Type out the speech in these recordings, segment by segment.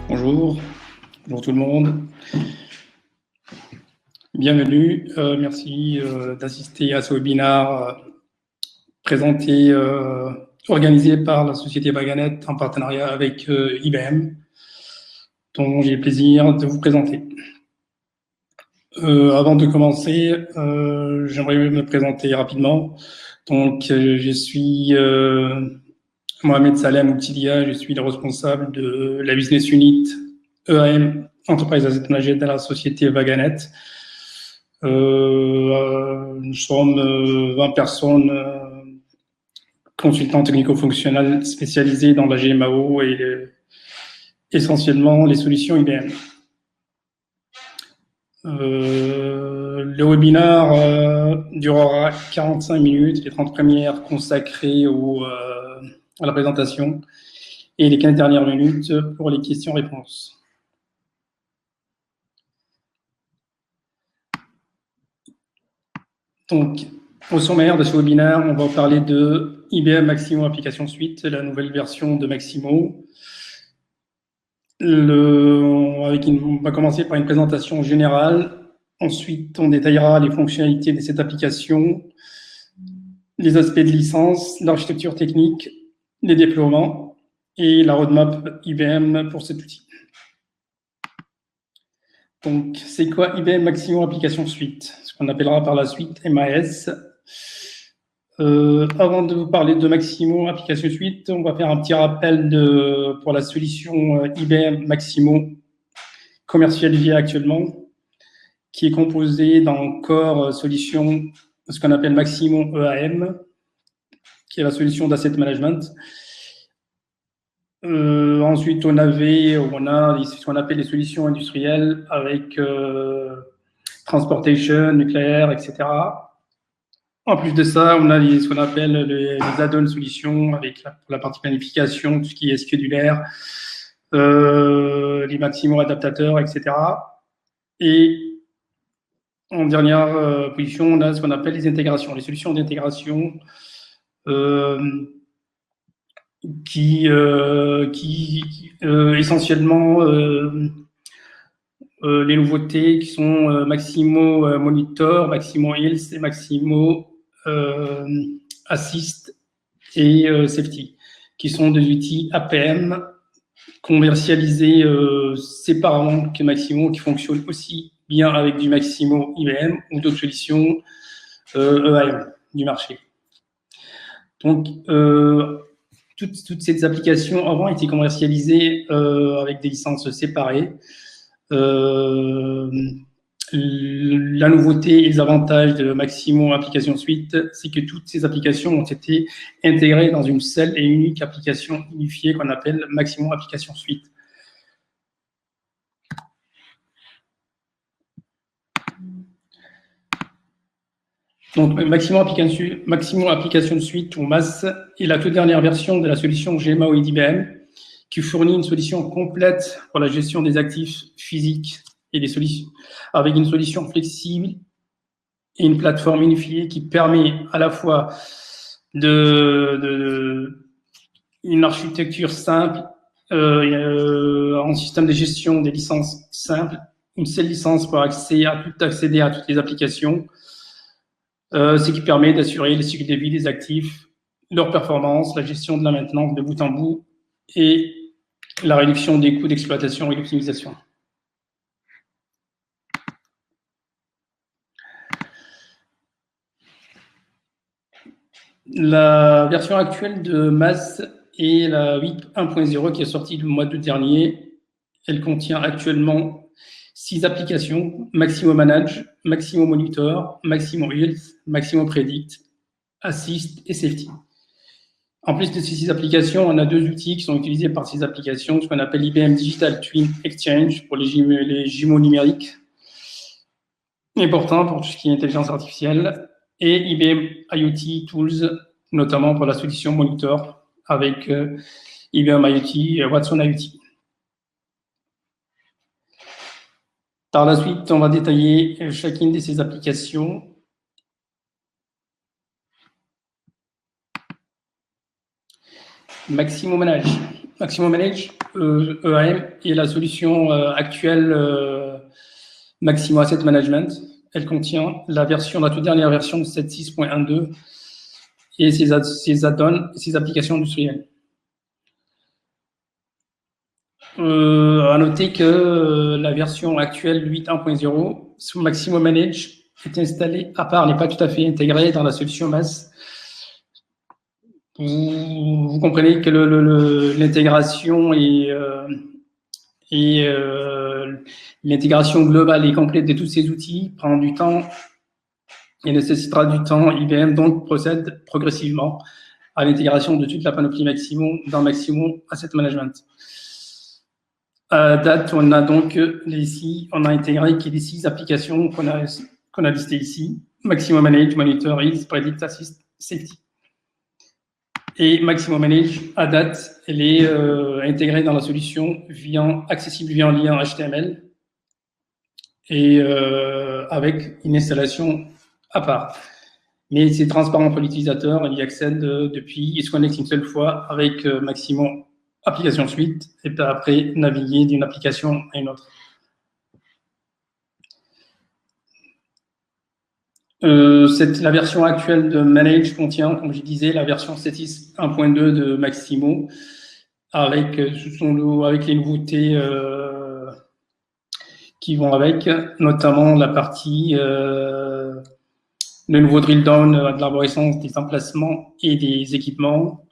Bonjour, bonjour tout le monde. Bienvenue, merci d'assister à ce webinaire présenté, organisé par la société Vaganet en partenariat avec IBM, dont j'ai le plaisir de vous présenter. Avant de commencer, j'aimerais me présenter rapidement. Donc, je suis Mohamed Salem Outilia, je suis le responsable de la business unit EAM, Enterprise Asset Management de la société Vaganet. Nous sommes 20 personnes consultants technico-fonctionnels spécialisés dans la GMAO et essentiellement les solutions IBM. Le webinaire durera 45 minutes, les 30 premières consacrées à la présentation et les 15 dernières minutes pour les questions-réponses. Donc, au sommaire de ce webinaire, on va parler de IBM Maximo Application Suite, la nouvelle version de Maximo. On va commencer par une présentation générale. Ensuite, on détaillera les fonctionnalités de cette application, les aspects de licence, l'architecture technique, les déploiements et la roadmap IBM pour cet outil. Donc, c'est quoi IBM Maximo Application Suite? Ce qu'on appellera par la suite MAS. Avant de vous parler de Maximo Application Suite, on va faire un petit rappel pour la solution IBM Maximo commercialisée actuellement, qui est composée d'un core solution, ce qu'on appelle Maximo EAM, qui est la solution d'asset management. Ensuite, on a ce qu'on appelle les solutions industrielles avec transportation, nucléaire, etc. En plus de ça, on a ce qu'on appelle les add-on solutions avec la partie planification, tout ce qui est schedulaire, les maximaux adaptateurs, etc. Et en dernière position, on a ce qu'on appelle les intégrations, les solutions d'intégration qui essentiellement les nouveautés qui sont Maximo Monitor, Maximo Health et Maximo Assist et Safety, qui sont des outils APM commercialisés séparément que Maximo, qui fonctionnent aussi bien avec du Maximo IBM ou d'autres solutions EAM du marché. Donc, toutes ces applications avant étaient commercialisées avec des licences séparées. La nouveauté et les avantages de Maximo Application Suite, c'est que toutes ces applications ont été intégrées dans une seule et unique application unifiée qu'on appelle Maximo Application Suite. Donc, Maximo Application Suite, ou MAS, est la toute dernière version de la solution GMAO d'IBM, qui fournit une solution complète pour la gestion des actifs physiques et des solutions, avec une solution flexible et une plateforme unifiée qui permet à la fois une architecture simple, un système de gestion des licences simple, une seule licence pour accéder à toutes les applications, ce qui permet d'assurer le cycle de vie des actifs, leur performance, la gestion de la maintenance de bout en bout et la réduction des coûts d'exploitation et d'optimisation. La version actuelle de MAS est la 8.1.0 qui est sortie le mois d'août dernier. Elle contient actuellement 6 applications: Maximo Manage, Maximo Monitor, Maximo Health, Maximo Predict, Assist et Safety. En plus de ces 6 applications, on a 2 outils qui sont utilisés par ces applications, ce qu'on appelle IBM Digital Twin Exchange pour les jumeaux numériques, important pour tout ce qui est intelligence artificielle, et IBM IoT Tools, notamment pour la solution Monitor avec IBM IoT, Watson IoT. Par la suite, on va détailler chacune de ces applications. Maximo Manage. Maximo Manage, EAM, est la solution actuelle Maximo Asset Management. Elle contient la toute dernière version 7.6.1.2 et ses add-ons, ses applications industrielles. À noter que la version actuelle 8.1.0 sous Maximo Manage est installée à part, n'est pas tout à fait intégrée dans la solution MAS. Vous comprenez que l'intégration et l'intégration globale et complète de tous ces outils prend du temps et nécessitera du temps. IBM donc procède progressivement à l'intégration de toute la panoplie Maximo dans Maximo Asset Management. À date, on a donc on a intégré les 6 applications qu'on a listées ici: Maximo Manage, Monitor, Is, Predict, Assist, Safety. Et Maximo Manage, à date, elle est intégrée dans la solution accessible via un lien HTML et avec une installation à part. Mais c'est transparent pour l'utilisateur, il y accède depuis, il se connecte une seule fois avec Maximo Application Suite et puis après naviguer d'une application à une autre. La version actuelle de Manage contient, comme je disais, la version 7.1.2 de Maximo avec les nouveautés qui vont avec, notamment la partie le nouveau drill down de l'arborescence des emplacements et des équipements,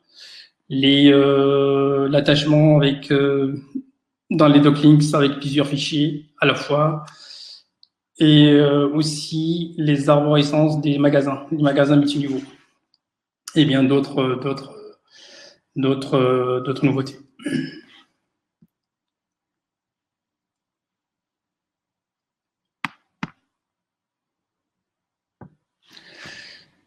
l'attachement avec dans les docklinks avec plusieurs fichiers à la fois, et aussi les arborescences des magasins, les magasins multiniveaux, et bien d'autres nouveautés.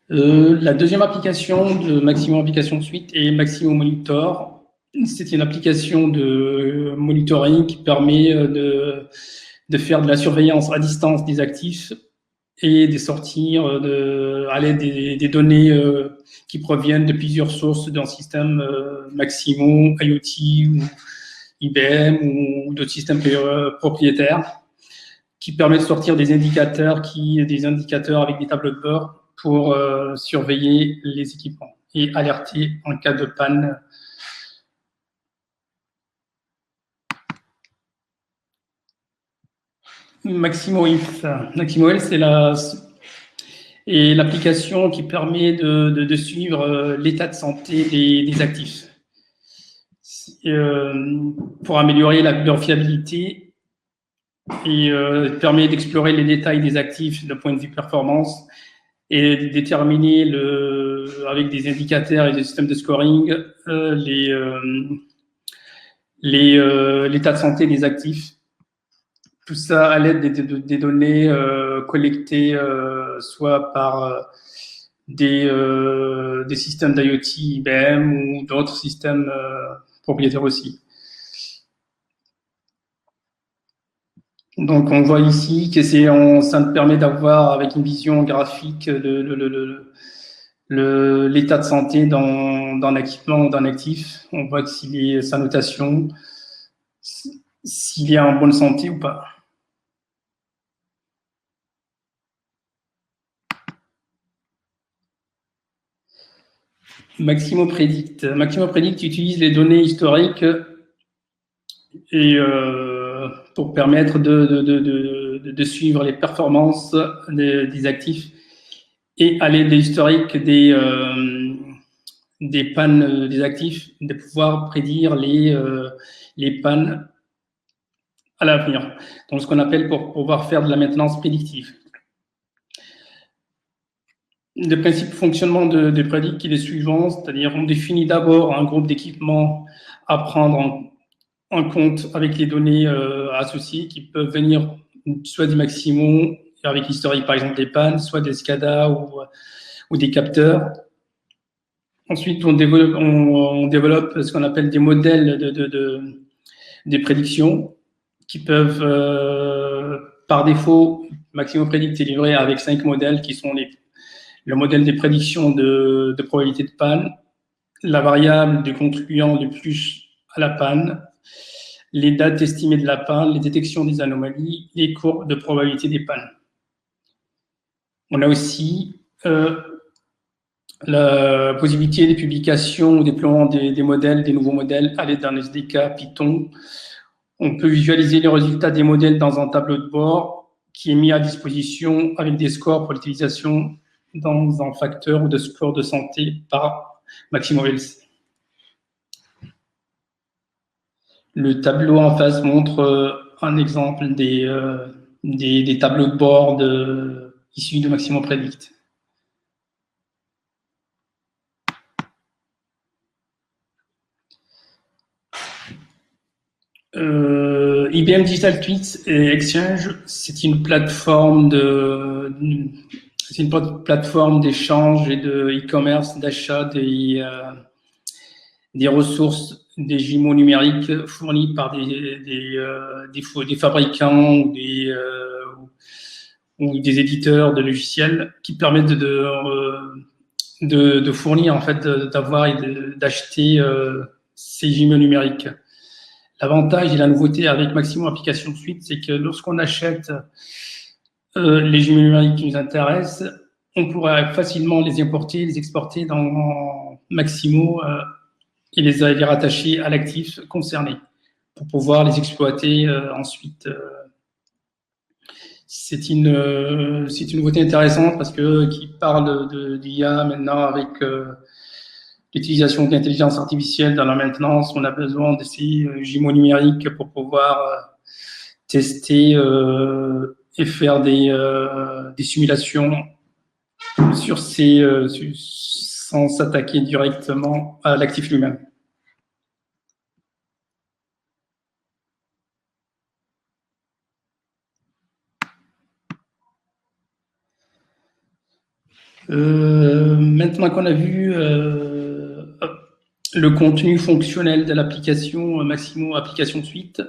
La deuxième application de Maximo Application Suite est Maximo Monitor. C'est une application de monitoring qui permet de faire de la surveillance à distance des actifs et de sortir à l'aide des données qui proviennent de plusieurs sources d'un système Maximo, IoT ou IBM ou d'autres systèmes propriétaires, qui permet de sortir des indicateurs avec des tableaux de bord pour surveiller les équipements et alerter en cas de panne. Maximo Health, c'est l'application qui permet de suivre l'état de santé des actifs pour améliorer leur fiabilité et permet d'explorer les détails des actifs d'un point de vue performance et de déterminer avec des indicateurs et des systèmes de scoring l'état de santé des actifs. Tout ça à l'aide des données collectées soit par des systèmes d'IoT IBM ou d'autres systèmes propriétaires aussi. Donc on voit ici que ça nous permet d'avoir avec une vision graphique l'état de santé d'un équipement ou d'un actif. On voit que sa notation, s'il est en bonne santé ou pas. Maximo Predict. Maximo Predict utilise les données historiques et pour permettre de suivre les performances des actifs et à l'aide des historiques des pannes des actifs, de pouvoir prédire les pannes à l'avenir. Donc, ce qu'on appelle pour pouvoir faire de la maintenance prédictive. Le principe de fonctionnement de Predict est le suivant, c'est-à-dire on définit d'abord un groupe d'équipements à prendre en compte avec les données associées qui peuvent venir soit du Maximo, avec l'historique par exemple des pannes, soit des SCADA ou des capteurs. Ensuite, on développe ce qu'on appelle des modèles des prédictions qui peuvent, par défaut, Maximo Predict est livré avec 5 modèles qui sont le modèle des prédictions de probabilité de panne, la variable du contribuant le plus à la panne, les dates estimées de la panne, les détections des anomalies, les courbes de probabilité des pannes. On a aussi la possibilité des publications ou déploiement des modèles, des nouveaux modèles à l'aide d'un SDK Python. On peut visualiser les résultats des modèles dans un tableau de bord qui est mis à disposition avec des scores pour l'utilisation dans un facteur ou de score de santé par Maximo Health. Le tableau en face montre un exemple des tableaux de bord issus de Maximo Predict. IBM Digital Tweets et Exchange, c'est une plateforme d'échange et de e-commerce, d'achat des ressources, des jumeaux numériques fournis par des fabricants ou des éditeurs de logiciels qui permettent de fournir, en fait, d'avoir et d'acheter ces jumeaux numériques. L'avantage et la nouveauté avec Maximo Application Suite, c'est que lorsqu'on achète les jumeaux numériques qui nous intéressent, on pourrait facilement les importer, les exporter dans Maximo et les rattacher à l'actif concerné pour pouvoir les exploiter ensuite. C'est une nouveauté intéressante parce que qui parle d'IA maintenant avec l'utilisation de l'intelligence artificielle dans la maintenance. On a besoin de ces jumeaux numériques pour pouvoir tester et faire des simulations sur sans s'attaquer directement à l'actif lui-même. Maintenant qu'on a vu le contenu fonctionnel de l'application Maximo Application Suite,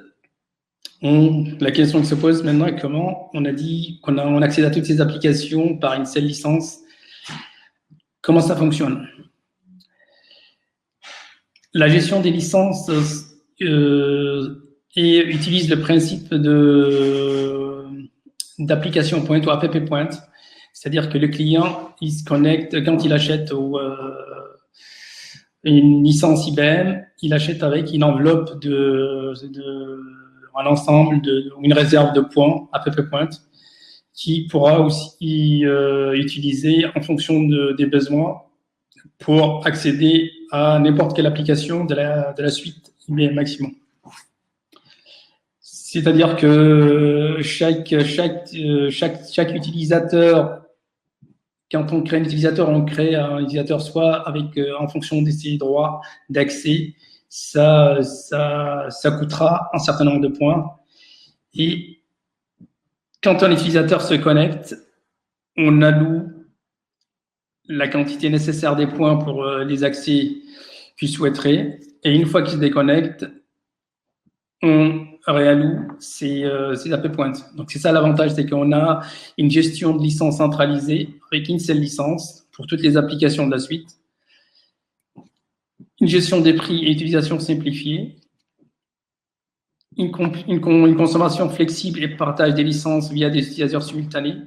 la question qui se pose maintenant est comment on a dit qu'on accède à toutes ces applications par une seule licence. Comment ça fonctionne? La gestion des licences utilise le principe d'application point ou app point. C'est-à-dire que le client, il se connecte quand il achète une licence IBM, il achète avec une enveloppe un ensemble une réserve de points, app point, qui pourra aussi utiliser en fonction des besoins pour accéder à n'importe quelle application de la suite IBM Maximo. C'est-à-dire que chaque utilisateur, quand on crée un utilisateur, on crée un utilisateur soit avec, en fonction de ses droits d'accès, ça coûtera un certain nombre de points. Et quand un utilisateur se connecte, on alloue la quantité nécessaire des points pour les accès qu'il souhaiterait. Et une fois qu'il se déconnecte, on réalloue ses app points. Donc, c'est ça l'avantage, c'est qu'on a une gestion de licence centralisée avec une seule licence pour toutes les applications de la suite. Une gestion des prix et utilisation simplifiée. Une consommation flexible et partage des licences via des utilisateurs simultanés.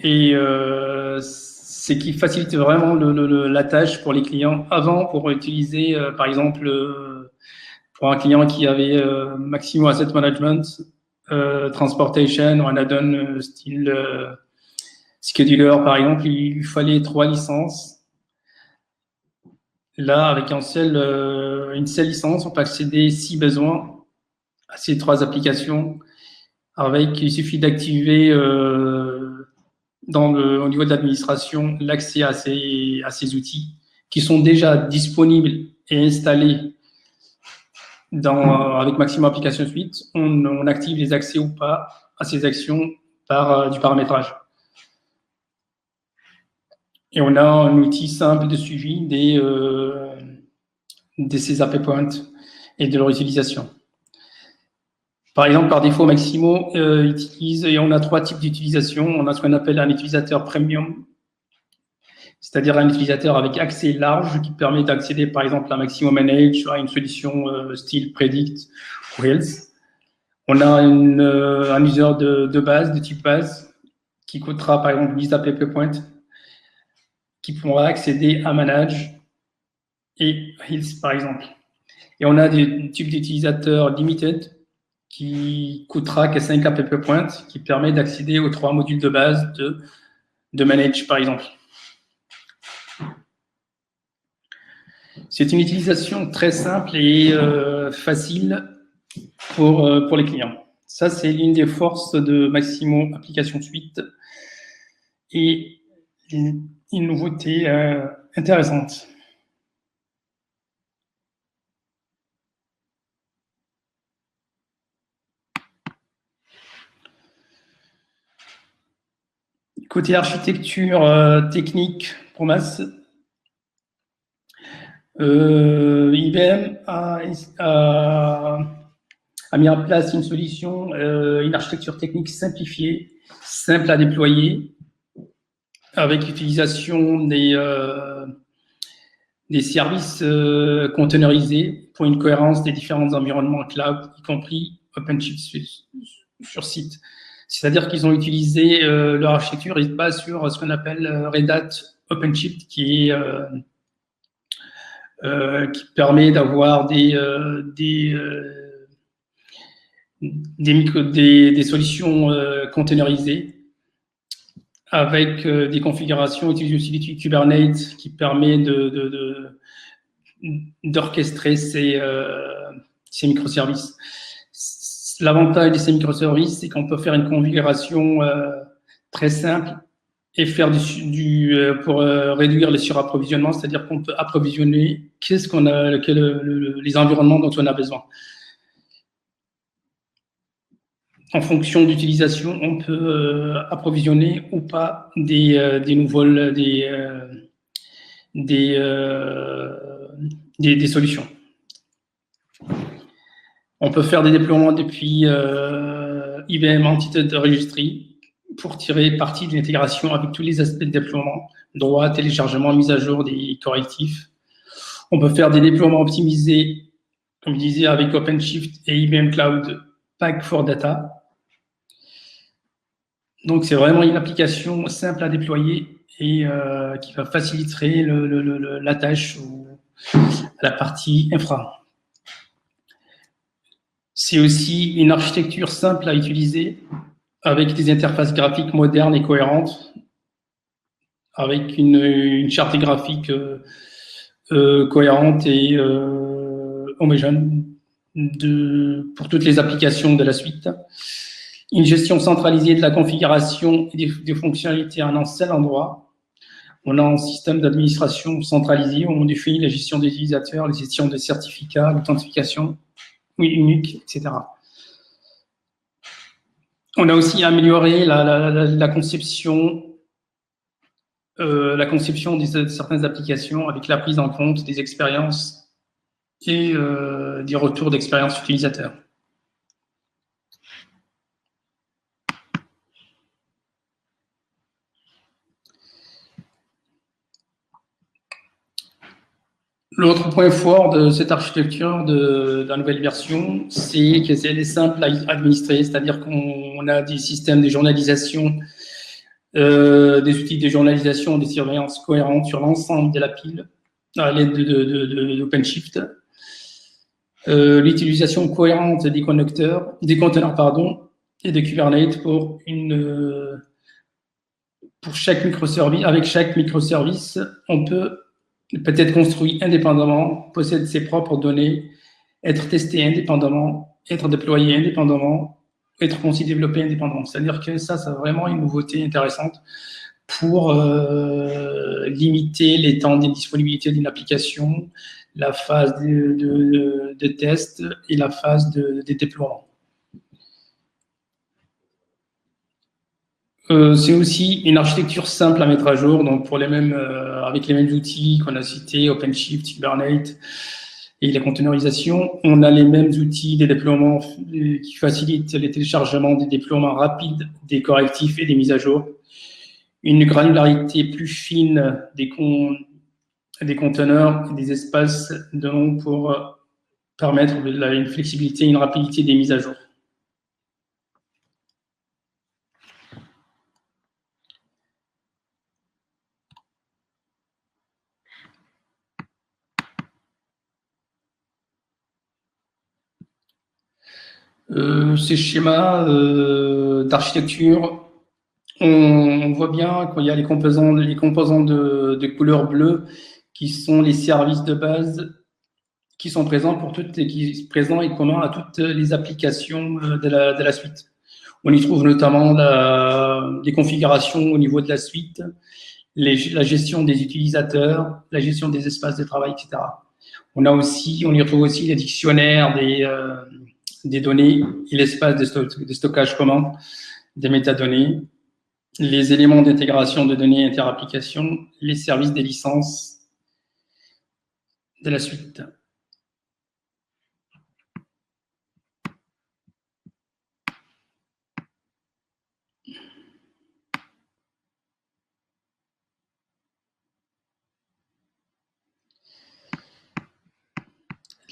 Et c'est qui facilite vraiment la tâche pour les clients. Avant, pour utiliser, par exemple, pour un client qui avait Maximo Asset Management, Transportation ou un add-on style Scheduler, par exemple, il lui fallait 3 licences. Là, avec une seule licence, on peut accéder, si besoin, à ces 3 applications. Il suffit d'activer au niveau de l'administration l'accès à ces outils qui sont déjà disponibles et installés avec Maximo Application Suite. On active les accès ou pas à ces actions par du paramétrage. Et on a un outil simple de suivi de ces app points et de leur utilisation. Par exemple, par défaut, Maximo utilise, et on a 3 types d'utilisation. On a ce qu'on appelle un utilisateur premium c'est-à-dire un utilisateur avec accès large qui permet d'accéder par exemple à Maximo Manage, à une solution style Predict ou Health. On a un user de base, de type base, qui coûtera par exemple 10 app points, qui pourra accéder à Manage et Health par exemple. Et on a des types d'utilisateurs limited qui coûtera que 5 app points, qui permet d'accéder aux 3 modules de base de Manage par exemple. C'est une utilisation très simple et facile pour les clients. Ça, c'est l'une des forces de Maximo Application Suite et une nouveauté intéressante. Côté architecture technique pour MAS, IBM a mis en place une solution, une architecture technique simplifiée, simple à déployer, avec l'utilisation des services containerisés pour une cohérence des différents environnements cloud, y compris OpenShift sur site. C'est-à-dire qu'ils ont utilisé leur architecture, ils se basent sur ce qu'on appelle Red Hat OpenShift, qui permet d'avoir des solutions containerisées avec des configurations, utilise aussi Kubernetes qui permet d'orchestrer ces microservices. L'avantage de ces microservices, c'est qu'on peut faire une configuration très simple et faire pour réduire les surapprovisionnements, c'est-à-dire qu'on peut approvisionner les environnements dont on a besoin. En fonction d'utilisation, on peut approvisionner ou pas des solutions. On peut faire des déploiements depuis IBM Entity Registry pour tirer parti de l'intégration avec tous les aspects de déploiement, droit, téléchargement, mise à jour des correctifs. On peut faire des déploiements optimisés, comme je disais, avec OpenShift et IBM Cloud Pack for Data. Donc, c'est vraiment une application simple à déployer et qui va faciliter la tâche ou la partie infra. C'est aussi une architecture simple à utiliser avec des interfaces graphiques modernes et cohérentes, avec une charte graphique cohérente et homogène pour toutes les applications de la suite. Une gestion centralisée de la configuration et des fonctionnalités en un seul endroit. On a un système d'administration centralisé où on définit la gestion des utilisateurs, la gestion des certificats, l'authentification unique, etc. On a aussi amélioré la conception de certaines applications avec la prise en compte des expériences et des retours d'expérience utilisateurs. L'autre point fort de cette architecture de la nouvelle version, c'est qu'elle est simple à administrer, c'est-à-dire qu'on a des systèmes de journalisation, des outils de journalisation, des surveillances cohérentes sur l'ensemble de la pile à l'aide d'OpenShift. L'utilisation cohérente des conteneurs, et de Kubernetes pour chaque microservice. Avec chaque microservice, on peut être construit indépendamment, possède ses propres données, être testé indépendamment, être déployé indépendamment, être aussi développé indépendamment. C'est-à-dire que ça, c'est vraiment une nouveauté intéressante pour limiter les temps de disponibilité d'une application, la phase de test et la phase de déploiement. C'est aussi une architecture simple à mettre à jour, donc pour avec les mêmes outils qu'on a cités, OpenShift, Kubernetes et la containerisation. On a les mêmes outils des déploiements qui facilitent les téléchargements, des déploiements rapides, des correctifs et des mises à jour. une granularité plus fine des conteneurs et des espaces pour permettre une flexibilité et une rapidité des mises à jour. Ces schémas d'architecture, on voit bien qu'il y a les composants de couleur bleue qui sont les services de base qui sont présents et communs à toutes les applications de la suite. On y trouve notamment les configurations au niveau de la suite, la gestion des utilisateurs, la gestion des espaces de travail, etc. On y retrouve aussi les dictionnaires des données et l'espace de stockage commun des métadonnées, les éléments d'intégration de données interapplications, les services des licences de la suite.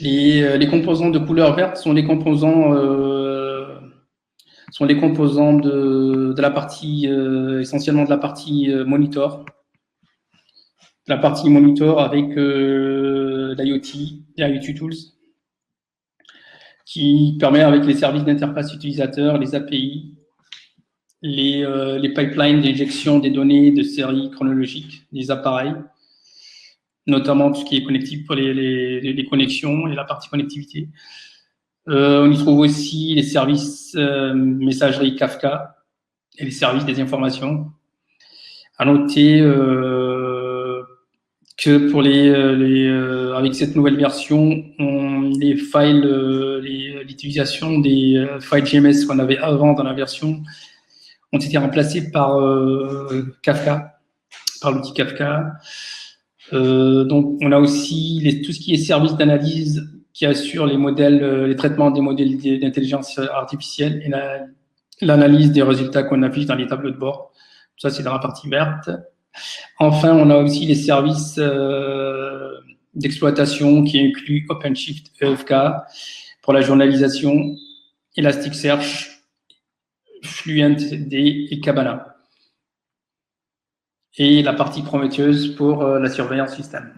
Les composants de couleur verte sont les composants de la partie essentiellement de la partie monitor. La partie monitor avec l'IoT, les IoT Tools, qui permet avec les services d'interface utilisateur, les API, les pipelines d'injection des données de série chronologique des appareils, notamment tout ce qui est connectique pour les connexions et la partie connectivité. On y trouve aussi les services messagerie Kafka et les services des informations. À noter que pour avec cette nouvelle version, les files, l'utilisation des files GMS qu'on avait avant dans la version ont été remplacés par Kafka, par l'outil Kafka. Donc, on a aussi tout ce qui est service d'analyse qui assure les traitements des modèles d'intelligence artificielle et l'analyse des résultats qu'on affiche dans les tableaux de bord. Ça, c'est dans la partie verte. Enfin, on a aussi les services d'exploitation qui incluent OpenShift EFK pour la journalisation, Elasticsearch, FluentD et Kibana. Et la partie Prometheus pour la surveillance système.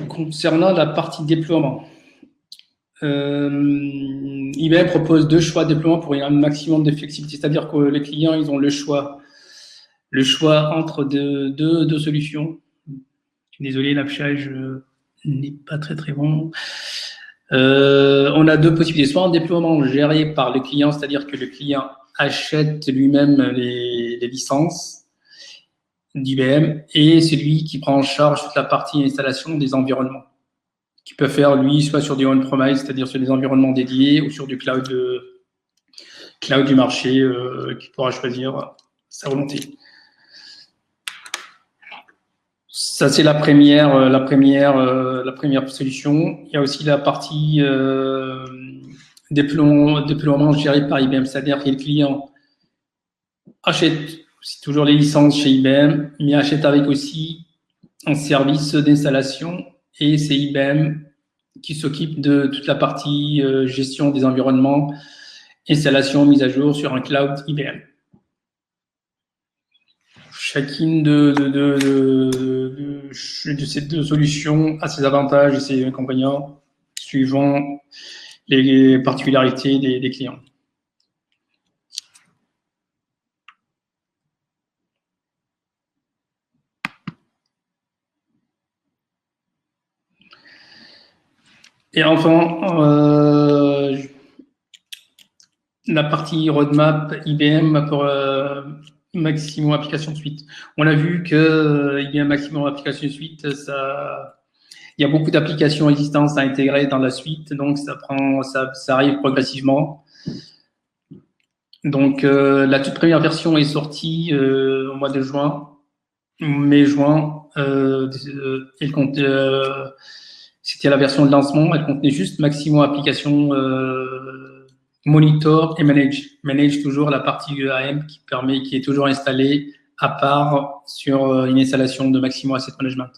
Concernant la partie déploiement, IBM propose 2 choix de déploiement pour un maximum de flexibilité, c'est-à-dire que les clients ils ont le choix entre deux solutions. Désolé, l'affichage n'est pas très bon. On a 2 possibilités, soit un déploiement géré par le client, c'est-à-dire que le client achète lui-même les licences d'IBM et c'est lui qui prend en charge toute la partie installation des environnements, qui peut faire lui soit sur des on-premise, c'est-à-dire sur des environnements dédiés, ou sur du cloud du marché qui pourra choisir sa volonté. Ça, c'est la première solution. Il y a aussi la partie déploiement géré par IBM, c'est-à-dire que le client achète toujours les licences chez IBM, mais achète avec aussi un service d'installation et c'est IBM qui s'occupe de toute la partie gestion des environnements, installation, mise à jour sur un cloud IBM. Chacune de ces 2 solutions a ses avantages et ses inconvénients suivant les particularités des clients. Et enfin, la partie roadmap IBM pour Maximo Application Suite. On a vu que IBM Maximo Application Suite, il y a beaucoup d'applications existantes à intégrer dans la suite, donc ça arrive progressivement. Donc, la toute première version est sortie au mois de juin, mai-juin. C'était la version de lancement. Elle contenait juste Maximo application monitor et manage. Manage toujours la partie UAM qui est toujours installée à part sur une installation de Maximo Asset Management.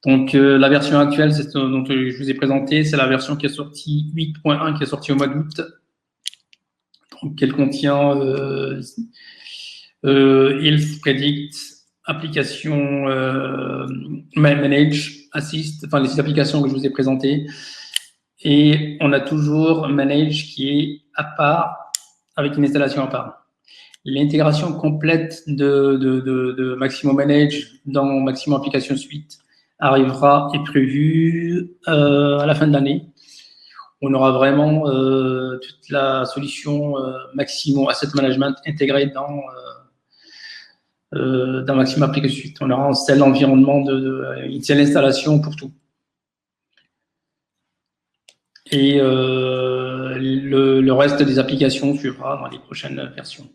Donc, la version actuelle, dont je vous ai présenté, c'est la version qui est sortie 8.1, qui est sortie au mois d'août. Donc, elle contient Health Predict, application Manage, Assist, enfin les applications que je vous ai présentées. Et on a toujours Manage qui est à part, avec une installation à part. L'intégration complète de Maximo Manage dans Maximo Application Suite arrivera, est prévue à la fin de l'année. On aura vraiment toute la solution Maximo Asset Management intégrée dans Maximo Application Suite. On aura un seul environnement, une seule installation pour tout. Et le reste des applications suivra dans les prochaines versions.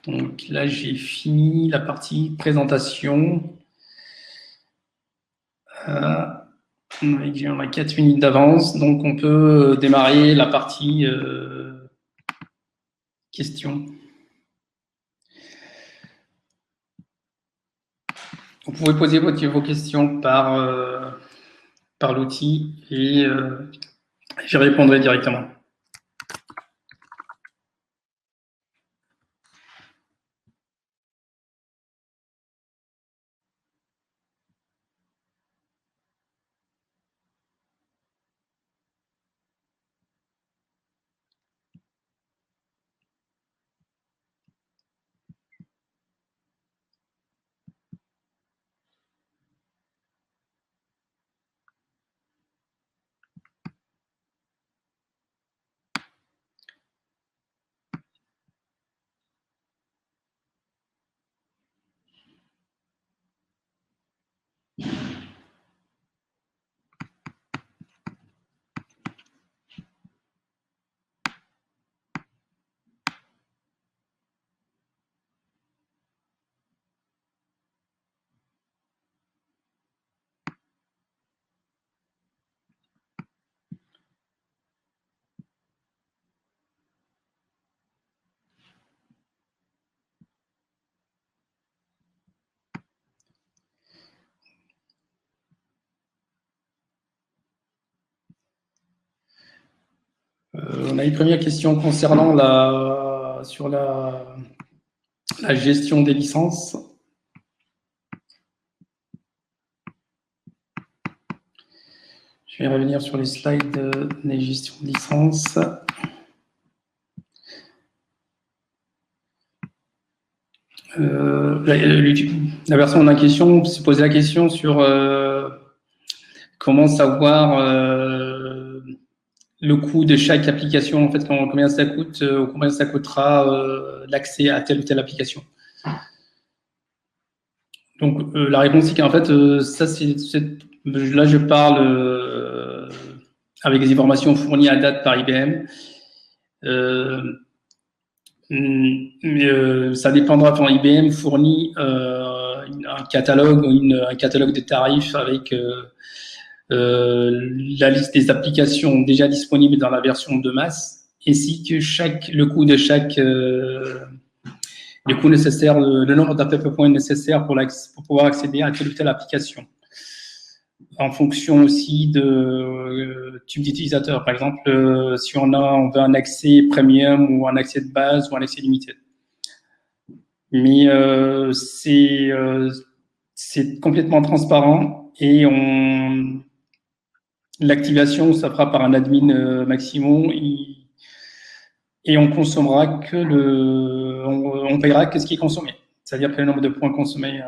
Donc là, j'ai fini la partie présentation. On a 4 minutes d'avance, donc on peut démarrer la partie questions. Vous pouvez poser vos questions par l'outil et j'y répondrai directement. On a une première question concernant la gestion des licences. Je vais revenir sur les slides des gestions de licences. La personne en question se posait la question sur comment savoir le coût de chaque application, en fait, combien ça coûte, combien ça coûtera l'accès à telle ou telle application. Donc, la réponse, c'est qu'en fait, là, je parle avec les informations fournies à date par IBM. Mais ça dépendra. Enfin, IBM fournit un catalogue de tarifs avec la liste des applications déjà disponibles dans la version de masse, ainsi que le coût nécessaire, le nombre d'appels points nécessaires pour pouvoir accéder à telle ou telle application, en fonction aussi de type d'utilisateur. Par exemple, si on veut un accès premium ou un accès de base ou un accès limité. Mais c'est complètement transparent et l'activation ça fera par un admin Maximo et on consommera on payera que ce qui est consommé, c'est-à-dire que le nombre de points consommés.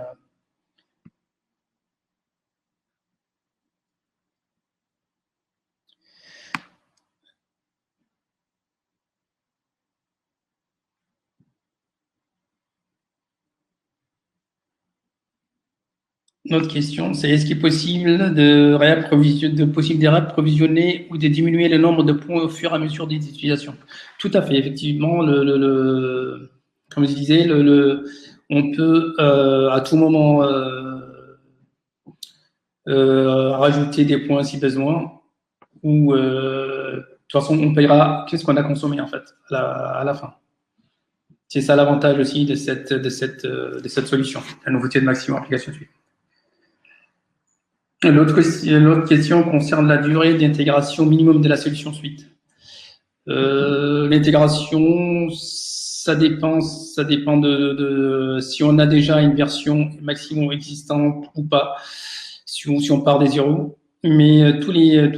Une autre question, c'est est-ce qu'il est possible de réapprovisionner ou de diminuer le nombre de points au fur et à mesure des utilisations? Tout à fait, effectivement, comme je disais, on peut à tout moment rajouter des points si besoin, ou de toute façon, on payera qu'est-ce qu'on a consommé en fait à la fin. C'est ça l'avantage aussi de cette solution, la nouveauté de Maximo Application Suite. L'autre question concerne la durée d'intégration minimum de la solution suite. L'intégration, ça dépend de si on a déjà une version maximum existante ou pas, si on part des zéros. Mais tous les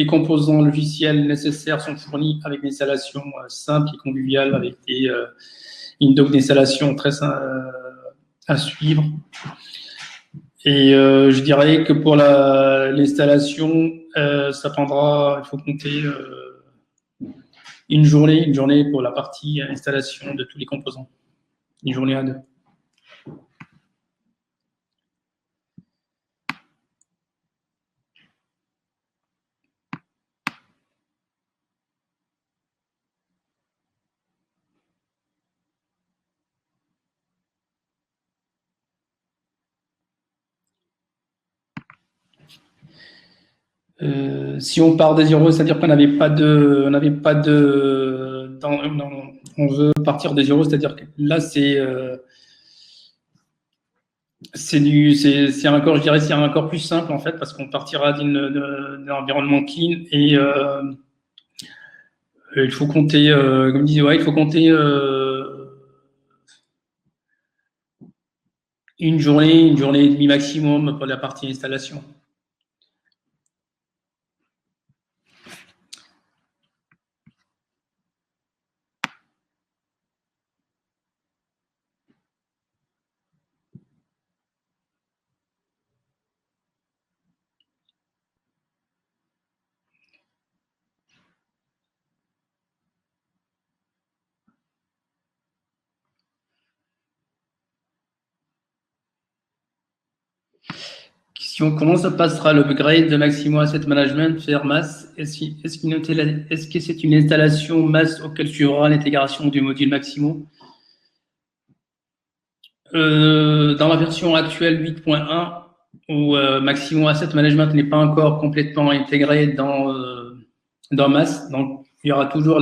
composants logiciels nécessaires sont fournis avec une installation simple et conviviale, avec une doc d'installation très à suivre. Et je dirais que pour l'installation, ça prendra, il faut compter une journée pour la partie installation de tous les composants. Une journée à 2. Si on part des zéros, c'est-à-dire qu'on n'avait pas de, on veut partir des zéros, c'est-à-dire que là c'est encore, je dirais, c'est encore plus simple en fait, parce qu'on partira d'un environnement clean et il faut compter, comme je disais, ouais, il faut compter une journée et demie maximum pour la partie installation. Comment ça passera l'upgrade de Maximo Asset Management vers MAS? Est-ce que c'est une installation MAS auquel suivra l'intégration du module Maximo? Dans la version actuelle 8.1, où Maximo Asset Management n'est pas encore complètement intégré dans MAS, donc il y aura toujours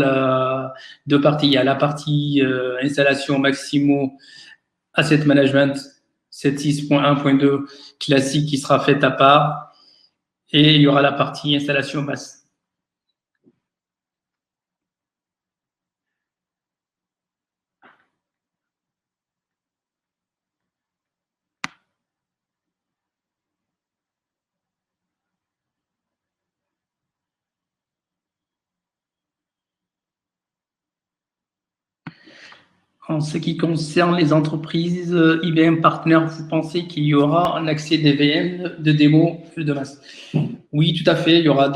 deux parties. Il y a la partie installation Maximo Asset Management 7.6.1.2 classique qui sera faite à part, et il y aura la partie installation MAS. En ce qui concerne les entreprises IBM Partner, vous pensez qu'il y aura un accès des VM de démo de masse? Oui, tout à fait. Il y aura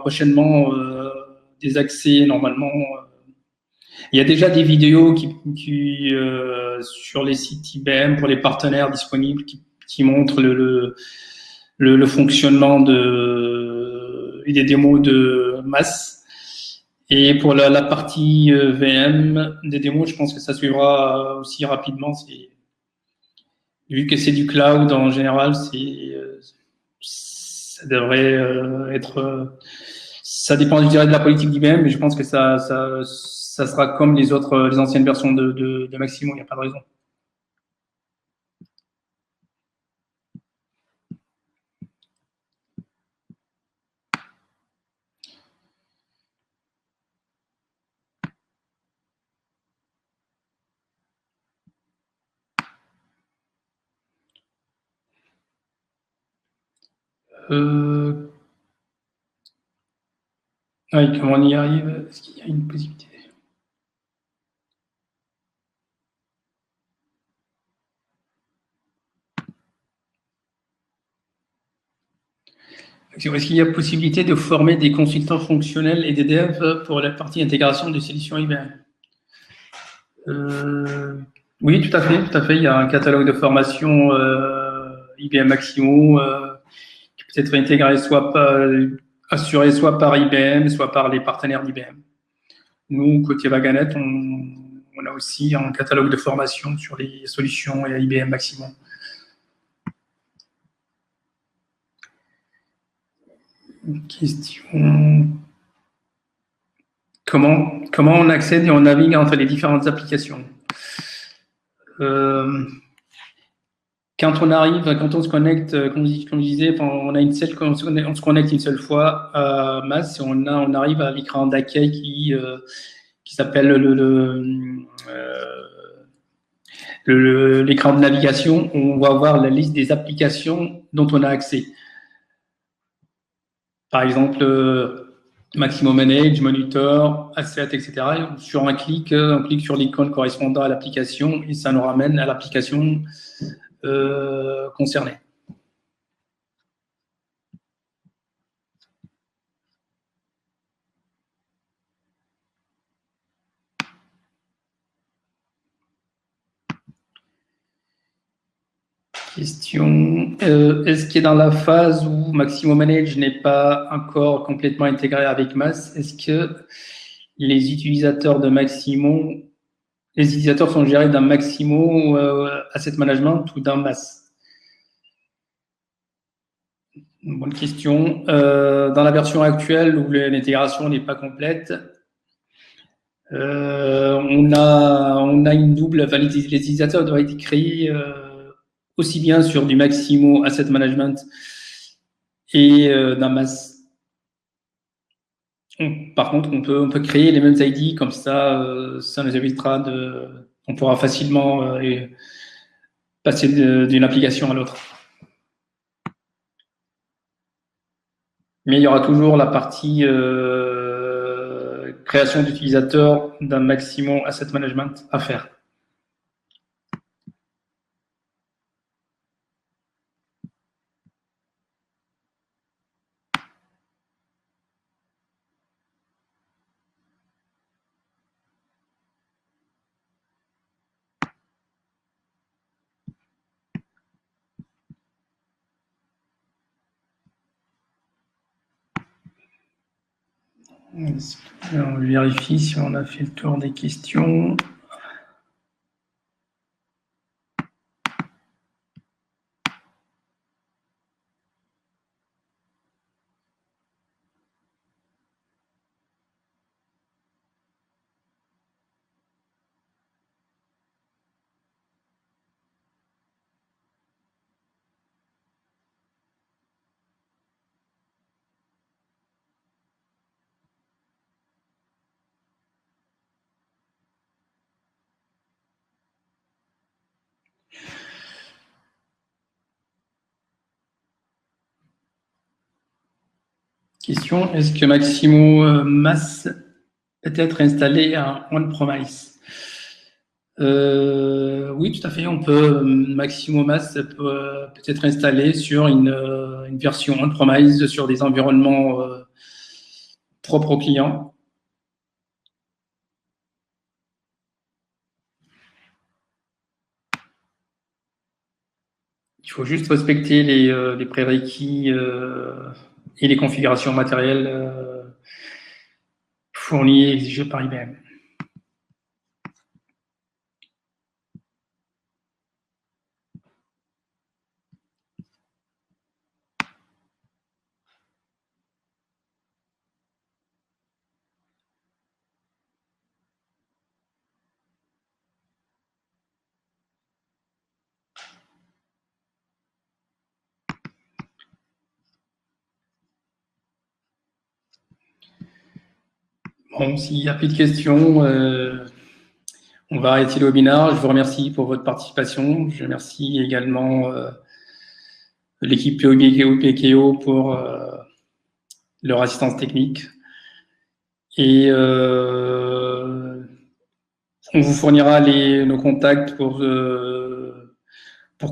prochainement des accès normalement. Il y a déjà des vidéos sur les sites IBM pour les partenaires disponibles qui montrent le fonctionnement des démos de masse. Et pour la partie VM des démos, je pense que ça suivra aussi rapidement. Vu que c'est du cloud en général, ça devrait être. Ça dépend, je dirais, de la politique d'IBM, mais je pense que ça sera comme les anciennes versions de Maximo. Il n'y a pas de raison. Oui, comment on y arrive? Est-ce qu'il y a une possibilité? Est-ce qu'il y a possibilité de former des consultants fonctionnels et des devs pour la partie intégration des solutions IBM? Oui, tout à fait, tout à fait. Il y a un catalogue de formation IBM Maximo qui peut être intégré assuré soit par IBM, soit par les partenaires d'IBM. Nous, côté Vaganet, on a aussi un catalogue de formation sur les solutions et IBM Maximo. Une question. Comment on accède et on navigue entre les différentes applications? Quand on se connecte, comme je disais, on se connecte une seule fois à MAS et on arrive à l'écran d'accueil qui s'appelle l'écran de navigation. On va voir la liste des applications dont on a accès. Par exemple, Maximo Manage, Monitor, Asset, etc. Sur un clic, on clique sur l'icône correspondant à l'application et ça nous ramène à l'application concernée. Question. Est-ce qu'il est dans la phase où Maximo Manage n'est pas encore complètement intégré avec MAS? Est-ce que les utilisateurs de Maximo, les utilisateurs sont gérés d'un Maximo Asset Management ou d'un MAS? Une bonne question. Dans la version actuelle où l'intégration n'est pas complète, on a une double. Enfin, les utilisateurs doivent être créés aussi bien sur du Maximo Asset Management et d'un MAS. Par contre, on peut créer les mêmes ID, comme ça nous évitera on pourra facilement passer d'une application à l'autre. Mais il y aura toujours la partie création d'utilisateurs d'un Maximo Asset Management à faire. On vérifie si on a fait le tour des questions. Question, est-ce que Maximo MAS peut être installé en on-premise? Oui, tout à fait. Maximo MAS peut être installé sur une version on-premise sur des environnements propres aux clients. Il faut juste respecter les prérequis et les configurations matérielles fournies et exigées par IBM. Bon, s'il n'y a plus de questions, on va arrêter le webinaire. Je vous remercie pour votre participation. Je remercie également l'équipe PKO pour leur assistance technique. Et on vous fournira nos contacts pour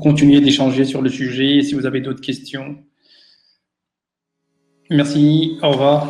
continuer d'échanger sur le sujet si vous avez d'autres questions. Merci, au revoir.